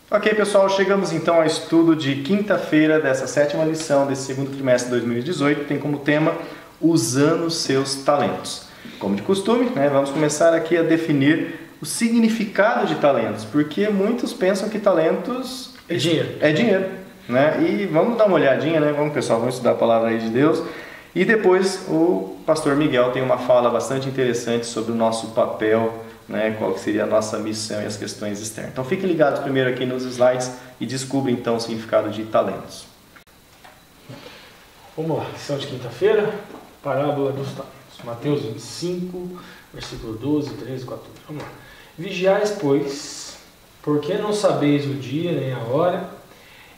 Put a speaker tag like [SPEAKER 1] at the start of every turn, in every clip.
[SPEAKER 1] Ok, pessoal, chegamos então ao estudo de quinta-feira dessa sétima lição desse segundo trimestre de 2018, tem como tema usando seus talentos. Como de costume, vamos começar aqui a definir o significado de talentos, porque muitos pensam que talentos
[SPEAKER 2] é dinheiro.
[SPEAKER 1] É dinheiro, E vamos dar uma olhadinha, Vamos, pessoal, vamos estudar a palavra aí de Deus. E depois o pastor Miguel tem uma fala bastante interessante sobre o nosso papel, qual que seria a nossa missão e as questões externas. Então fiquem ligados primeiro aqui nos slides e descubram então o significado de talentos.
[SPEAKER 2] Vamos lá, lição de quinta-feira, parábola dos talentos. Mateus 25, versículo 12, 13 e 14. Vamos lá. Vigiais, pois, porque não sabeis o dia nem a hora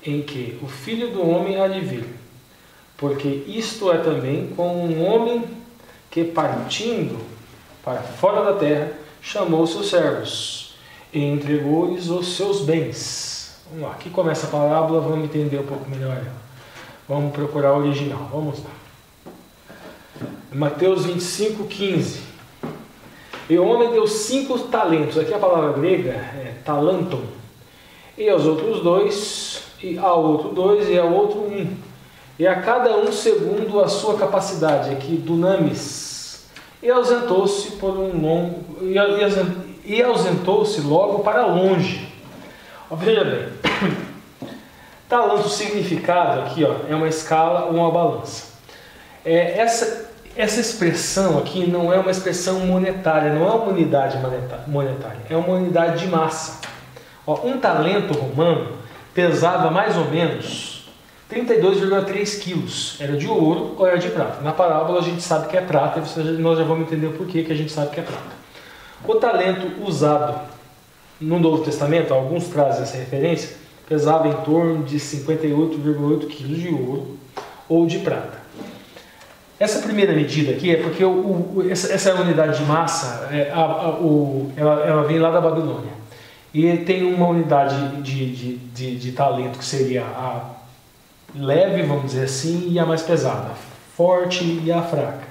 [SPEAKER 2] em que o Filho do Homem há de vir. Porque isto é também como um homem que, partindo para fora da terra, chamou seus servos e entregou-lhes os seus bens. Vamos lá, aqui começa a parábola, vamos entender um pouco melhor ela. Vamos procurar o original, vamos lá. Mateus 25, 15. E o homem deu 5 talentos, aqui a palavra grega é talanton, e aos outros 2, e ao outro 2, e ao outro 1, e a cada um segundo a sua capacidade, aqui dunamis. E ausentou-se por um longo, e ausentou-se logo para longe. Veja bem, talento significado aqui, é uma escala ou uma balança. Essa expressão aqui não é uma expressão monetária, não é uma unidade monetária, é uma unidade de massa. Um talento romano pesava mais ou menos 32,3 quilos. Era de ouro ou era de prata. Na parábola a gente sabe que é prata, e nós já vamos entender o porquê que a gente sabe que é prata. O talento usado no Novo Testamento, alguns trazem essa referência, pesava em torno de 58,8 quilos de ouro ou de prata. Essa primeira medida aqui é porque essa unidade de massa, ela vem lá da Babilônia. E tem uma unidade de talento que seria a leve, vamos dizer assim, e a mais pesada, forte e a fraca.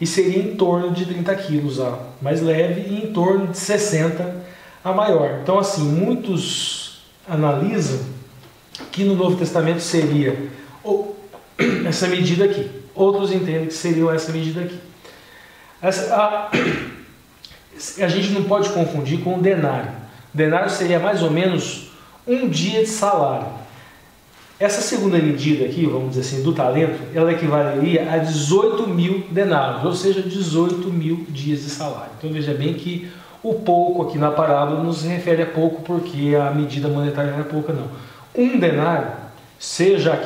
[SPEAKER 2] E seria em torno de 30 quilos a mais leve e em torno de 60 a maior. Então, assim, muitos analisam que no Novo Testamento seria essa medida aqui. Outros entendem que seria essa medida aqui. A gente não pode confundir com o denário. O denário seria mais ou menos um dia de salário. Essa segunda medida aqui, vamos dizer assim, do talento, ela equivaleria a 18 mil denários, ou seja, 18 mil dias de salário. Então veja bem que o pouco aqui na parábola nos refere a pouco, porque a medida monetária não é pouca não. Um denário, seja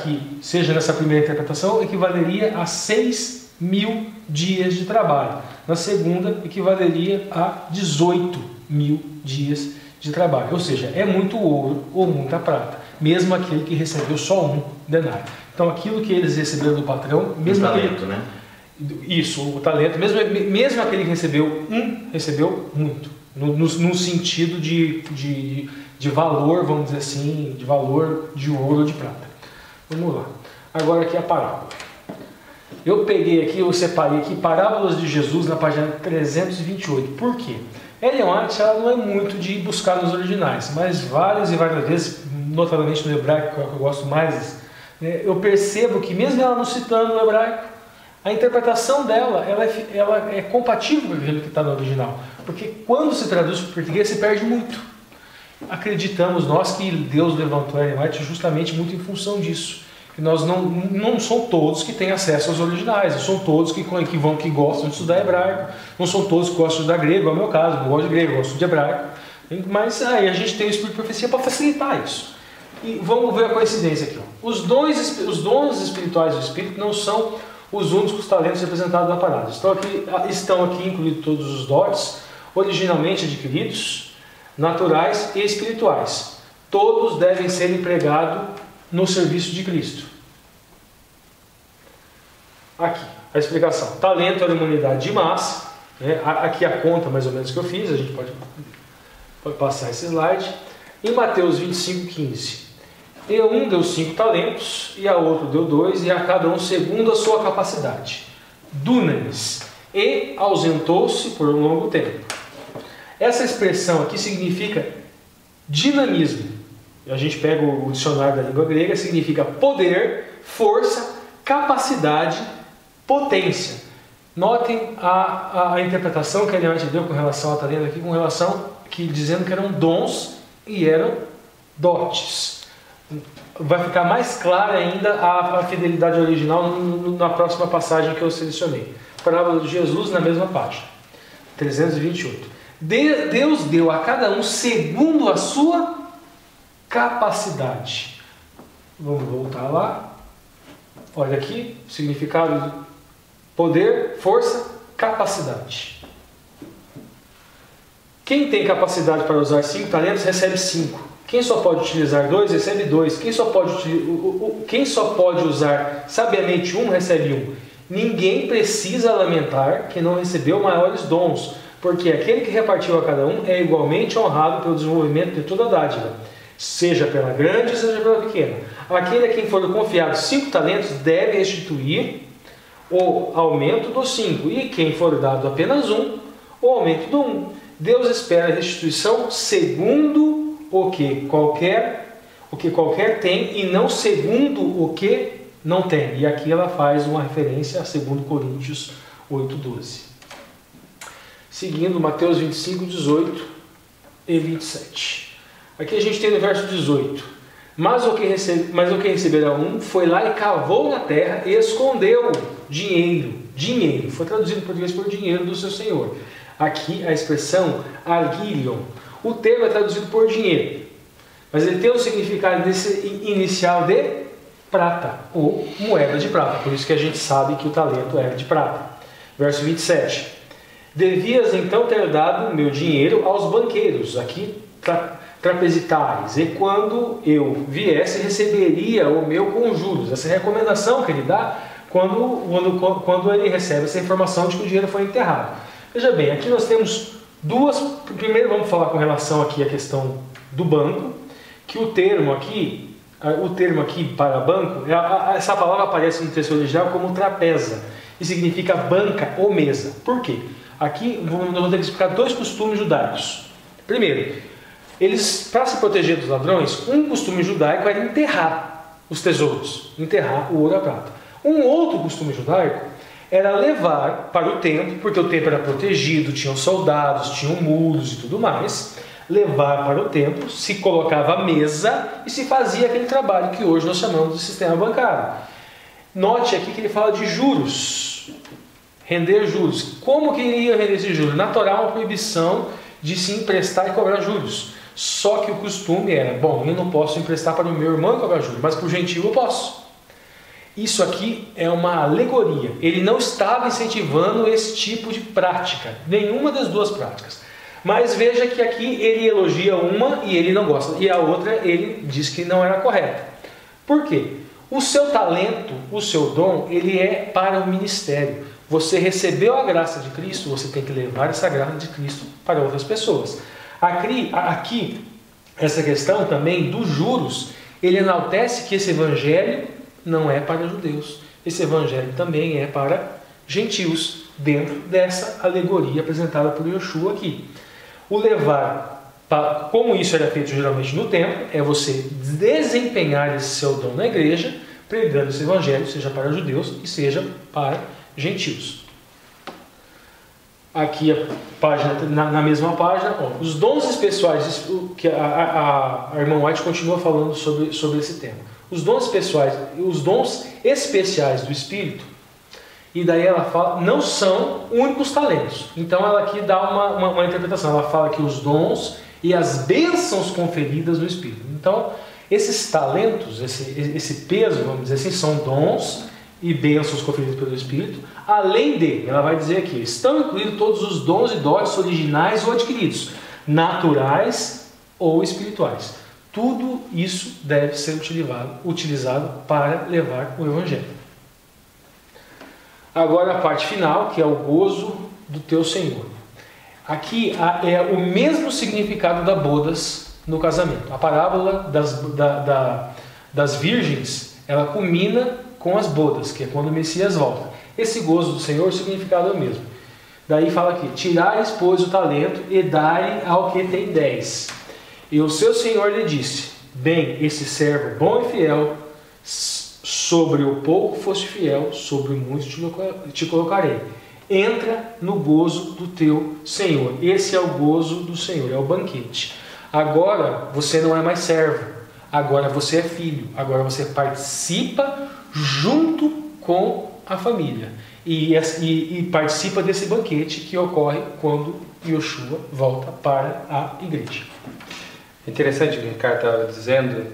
[SPEAKER 2] nessa primeira interpretação, equivaleria a 6 mil dias de trabalho. Na segunda, equivaleria a 18 mil dias de trabalho. Ou seja, é muito ouro ou muita prata, mesmo aquele que recebeu só um denário. Então, aquilo que eles receberam do patrão, mesmo
[SPEAKER 1] o talento,
[SPEAKER 2] Isso, o talento, mesmo aquele que recebeu recebeu muito, no sentido de valor, vamos dizer assim, de valor de ouro ou de prata. Vamos lá. Agora aqui a parábola. Eu separei aqui parábolas de Jesus na página 328. Por quê? Ellen White, ela não é muito de buscar nos originais, mas várias e várias vezes, notadamente no hebraico, que é o que eu gosto mais, eu percebo que mesmo ela não citando o hebraico, a interpretação dela ela é compatível com aquilo que está no original, porque quando se traduz para o português se perde muito. Acreditamos nós que Deus levantou Ellen White justamente muito em função disso. E nós não são todos que têm acesso aos originais, não são todos que gostam de estudar hebraico, não são todos que gostam de estudar grego, é o meu caso, eu gosto de grego, eu gosto de hebraico, mas aí a gente tem o Espírito de Profecia para facilitar isso. E vamos ver a coincidência aqui. Os dons espirituais do Espírito não são os únicos talentos representados na parábola. Estão aqui incluídos todos os dotes, originalmente adquiridos, naturais e espirituais. Todos devem ser empregados no serviço de Cristo. Aqui, a explicação. Talento era uma unidade de massa. Aqui a conta mais ou menos que eu fiz, a gente pode passar esse slide. Em Mateus 25, 15. E um deu 5 talentos, e a outro deu 2, e a cada um segundo a sua capacidade. Dunamis. E ausentou-se por um longo tempo. Essa expressão aqui significa dinamismo. a gente pega o dicionário da língua grega, significa poder, força, capacidade, potência. Notem a interpretação que a Ellen White deu com relação a talento aqui, com relação que dizendo que eram dons e eram dotes. Vai ficar mais clara ainda a fidelidade original na próxima passagem que eu selecionei. Parábola de Jesus na mesma página, 328. Deus deu a cada um segundo a sua capacidade. Vamos voltar lá. Olha aqui, significado de poder, força, capacidade. Quem tem capacidade para usar 5 talentos recebe 5. Quem só pode utilizar 2 recebe 2. Quem só pode usar sabiamente 1 recebe 1. Ninguém precisa lamentar que não recebeu maiores dons, porque aquele que repartiu a cada um é igualmente honrado pelo desenvolvimento de toda a dádiva, seja pela grande, seja pela pequena. Aquele a quem for confiado 5 talentos deve restituir o aumento dos 5, e quem for dado apenas 1, o aumento do 1. Deus espera a restituição segundo o que qualquer tem, e não segundo o que não tem. E aqui ela faz uma referência a 2 Coríntios 8:12. Seguindo Mateus 25, 18 e 27. Aqui a gente tem no verso 18. Mas o que receberá um foi lá e cavou na terra e escondeu dinheiro. Dinheiro. Foi traduzido em português por dinheiro do seu senhor. Aqui a expressão argilion. O termo é traduzido por dinheiro, mas ele tem o significado desse inicial de prata, ou moeda de prata. Por isso que a gente sabe que o talento era de prata. Verso 27. Devias então ter dado meu dinheiro aos banqueiros, aqui trapezitais, e quando eu viesse receberia o meu com juros. Essa é a recomendação que ele dá quando ele recebe essa informação de que o dinheiro foi enterrado. Veja bem, aqui nós temos duas. Primeiro vamos falar com relação aqui à questão do banco, que o termo aqui para banco, essa palavra aparece no texto original como trapeza e significa banca ou mesa. Por quê? Aqui nós vamos ter que explicar 2 costumes judaicos. Primeiro, eles, para se proteger dos ladrões, um costume judaico era enterrar os tesouros, enterrar o ouro e a prata. Um outro costume judaico era levar para o templo, porque o templo era protegido, tinham soldados, tinham muros e tudo mais. Levar para o templo, se colocava a mesa e se fazia aquele trabalho que hoje nós chamamos de sistema bancário. Note aqui que ele fala de juros, render juros. Como que iria render esses juros? Na Torá, uma proibição de se emprestar e cobrar juros. Só que o costume era, bom, eu não posso emprestar para o meu irmão e cobrar juros, mas para o gentil eu posso. Isso aqui é uma alegoria. Ele não estava incentivando esse tipo de prática, nenhuma das duas práticas. Mas veja que aqui ele elogia uma e ele não gosta, e a outra ele diz que não era correta. Por quê? O seu talento, o seu dom, ele é para o ministério. Você recebeu a graça de Cristo, você tem que levar essa graça de Cristo para outras pessoas. Aqui, essa questão também dos juros, ele enaltece que esse evangelho não é para judeus. Esse evangelho também é para gentios, dentro dessa alegoria apresentada por Yoshua aqui. O levar, como isso era feito geralmente no templo, é você desempenhar esse seu dom na igreja, pregando esse evangelho, seja para judeus e seja para gentios. Aqui a página, na mesma página, os dons especiais, que a irmã White continua falando sobre esse tema. Os dons especiais do Espírito, e daí ela fala, não são únicos talentos. Então ela aqui dá uma interpretação, ela fala que os dons e as bênçãos conferidas no Espírito. Então, esses talentos, esse peso, vamos dizer assim, são dons e bênçãos conferidos pelo Espírito. Além de, ela vai dizer aqui, estão incluídos todos os dons e dotes originais ou adquiridos, naturais ou espirituais. Tudo isso deve ser utilizado para levar o Evangelho. Agora a parte final, que é o gozo do teu Senhor. Aqui é o mesmo significado da bodas no casamento. A parábola das virgens, ela culmina com as bodas, que é quando o Messias volta. Esse gozo do Senhor, o significado é o mesmo. Daí fala aqui, tirares, pois, o talento e dai ao que tem 10. E o seu Senhor lhe disse, Bem, esse servo bom e fiel, sobre o pouco foste fiel, sobre o muito te colocarei. Entra no gozo do teu Senhor. Esse é o gozo do Senhor, é o banquete. Agora você não é mais servo, agora você é filho, agora você participa junto com a família e participa desse banquete que ocorre quando Yoshua volta para a igreja.
[SPEAKER 3] Interessante o que o Ricardo estava dizendo,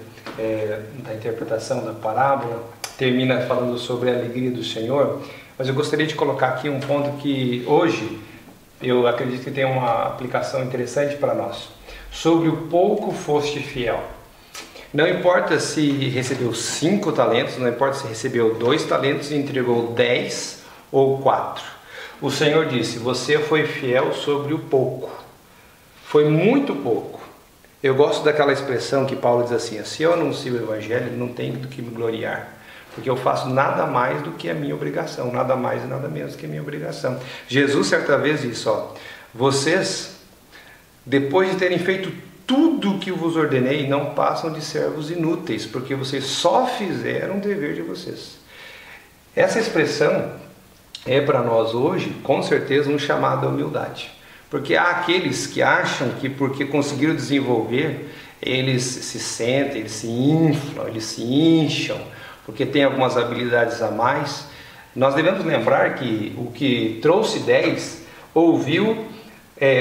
[SPEAKER 3] da interpretação da parábola, termina falando sobre a alegria do Senhor, mas eu gostaria de colocar aqui um ponto que hoje eu acredito que tem uma aplicação interessante para nós. Sobre o pouco foste fiel. Não importa se recebeu 5 talentos, não importa se recebeu 2 talentos e entregou 10 ou 4. O Senhor disse, você foi fiel sobre o pouco. Foi muito pouco. Eu gosto daquela expressão que Paulo diz assim, se eu anuncio o Evangelho, não tenho do que me gloriar, porque eu faço nada mais do que a minha obrigação, nada mais e nada menos que a minha obrigação. Jesus certa vez disse, vocês, depois de terem feito tudo o que vos ordenei, não passam de servos inúteis, porque vocês só fizeram o dever de vocês. Essa expressão é para nós hoje, com certeza, um chamado à humildade. Porque há aqueles que acham que porque conseguiram desenvolver, eles se sentem, eles se inflam, eles se incham, porque tem algumas habilidades a mais. Nós devemos lembrar que o que trouxe 10 ouviu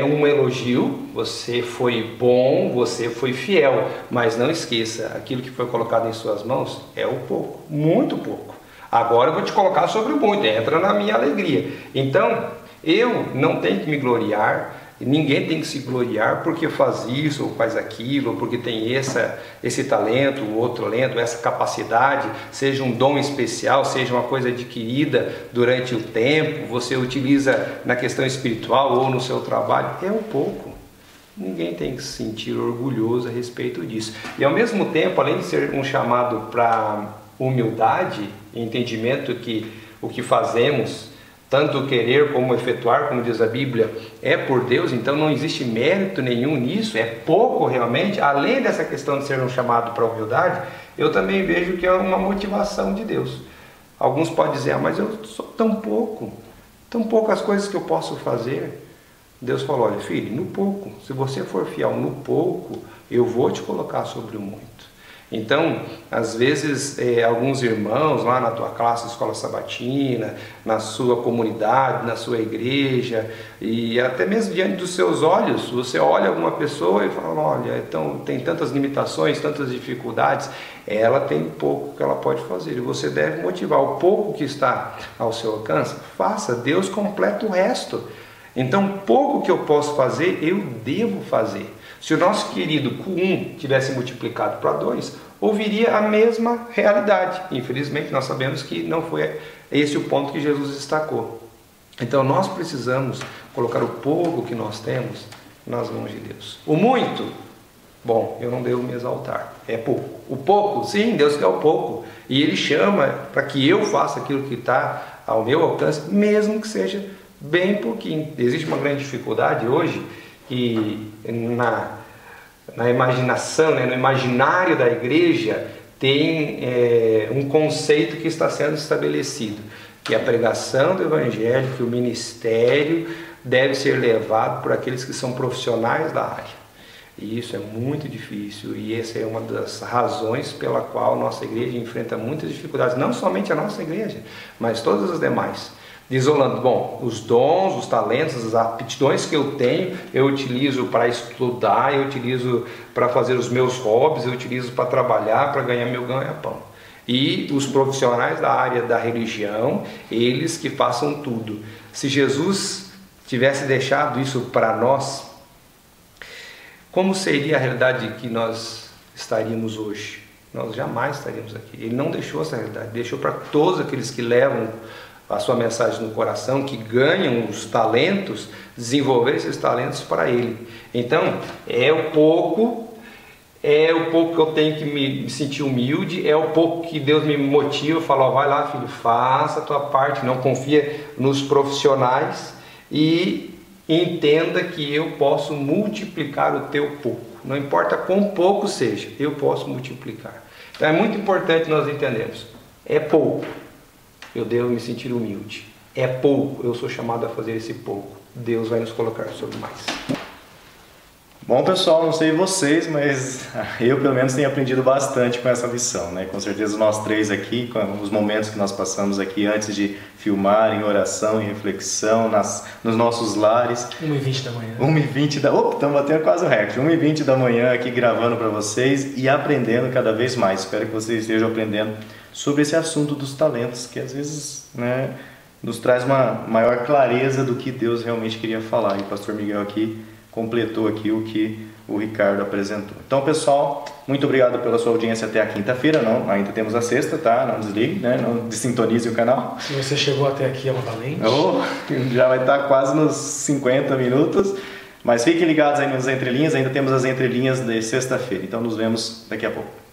[SPEAKER 3] um elogio, você foi bom, você foi fiel, mas não esqueça, aquilo que foi colocado em suas mãos é o pouco, muito pouco. Agora eu vou te colocar sobre o muito, entra na minha alegria. Então, eu não tenho que me gloriar, ninguém tem que se gloriar porque faz isso ou faz aquilo, ou porque tem esse talento, o outro talento, essa capacidade, seja um dom especial, seja uma coisa adquirida durante o tempo, você utiliza na questão espiritual ou no seu trabalho, é um pouco. Ninguém tem que se sentir orgulhoso a respeito disso. E ao mesmo tempo, além de ser um chamado para humildade, entendimento que o que fazemos, tanto o querer como o efetuar, como diz a Bíblia, é por Deus, então não existe mérito nenhum nisso, é pouco realmente. Além dessa questão de ser um chamado para a humildade, eu também vejo que é uma motivação de Deus. Alguns podem dizer, mas eu sou tão poucas coisas que eu posso fazer. Deus falou, olha filho, no pouco, se você for fiel no pouco, eu vou te colocar sobre o muito. Então, às vezes, alguns irmãos lá na tua classe de escola sabatina, na sua comunidade, na sua igreja, e até mesmo diante dos seus olhos, você olha alguma pessoa e fala, olha, então, tem tantas limitações, tantas dificuldades, ela tem pouco que ela pode fazer, e você deve motivar o pouco que está ao seu alcance, faça, Deus completa o resto. Então, pouco que eu posso fazer, eu devo fazer. Se o nosso querido Q1 tivesse multiplicado para 2, ouviria a mesma realidade. Infelizmente, nós sabemos que não foi esse o ponto que Jesus destacou. Então, nós precisamos colocar o pouco que nós temos nas mãos de Deus. O muito, bom, eu não devo me exaltar, é pouco. O pouco, sim, Deus quer o pouco. E Ele chama para que eu faça aquilo que está ao meu alcance, mesmo que seja bem pouquinho. Existe uma grande dificuldade hoje, e na imaginação, no imaginário da igreja, tem um conceito que está sendo estabelecido, que a pregação do Evangelho, que o ministério deve ser levado por aqueles que são profissionais da área. E isso é muito difícil, e essa é uma das razões pela qual nossa igreja enfrenta muitas dificuldades, não somente a nossa igreja, mas todas as demais. Isolando, bom, os dons, os talentos, as aptidões que eu tenho, eu utilizo para estudar, eu utilizo para fazer os meus hobbies, eu utilizo para trabalhar, para ganhar meu ganha-pão. E os profissionais da área da religião, eles que façam tudo. Se Jesus tivesse deixado isso para nós, como seria a realidade que nós estaríamos hoje? Nós jamais estaríamos aqui. Ele não deixou essa realidade, deixou para todos aqueles que levam a sua mensagem no coração, que ganham os talentos, desenvolver esses talentos para Ele. Então, é o pouco que eu tenho que me sentir humilde, é o pouco que Deus me motiva, fala, vai lá filho, faça a tua parte, não confia nos profissionais e entenda que eu posso multiplicar o teu pouco. não importa quão pouco seja, eu posso multiplicar. Então é muito importante nós entendermos, é pouco, eu devo me sentir humilde. É pouco, eu sou chamado a fazer esse pouco. Deus vai nos colocar sobre mais.
[SPEAKER 1] Bom, pessoal, não sei vocês, mas eu pelo menos tenho aprendido bastante com essa lição, né? Com certeza nós três aqui, com os momentos que nós passamos aqui antes de filmar, em oração, em reflexão, nos nossos lares.
[SPEAKER 2] 1h20 da manhã.
[SPEAKER 1] 1h20 da... Opa, estamos batendo quase o recorde. 1h20 da manhã aqui gravando para vocês e aprendendo cada vez mais. Espero que vocês estejam aprendendo sobre esse assunto dos talentos, que às vezes, né, nos traz uma maior clareza do que Deus realmente queria falar. E o pastor Miguel aqui completou aqui o que o Ricardo apresentou. Então, pessoal, muito obrigado pela sua audiência até a quinta-feira. Não, ainda temos a sexta, tá? Não desligue, né? Não desintonize o canal.
[SPEAKER 2] Se você chegou até aqui, é uma valente.
[SPEAKER 1] Já vai estar quase nos 50 minutos. Mas fiquem ligados aí nas entrelinhas, ainda temos as entrelinhas de sexta-feira. Então, nos vemos daqui a pouco.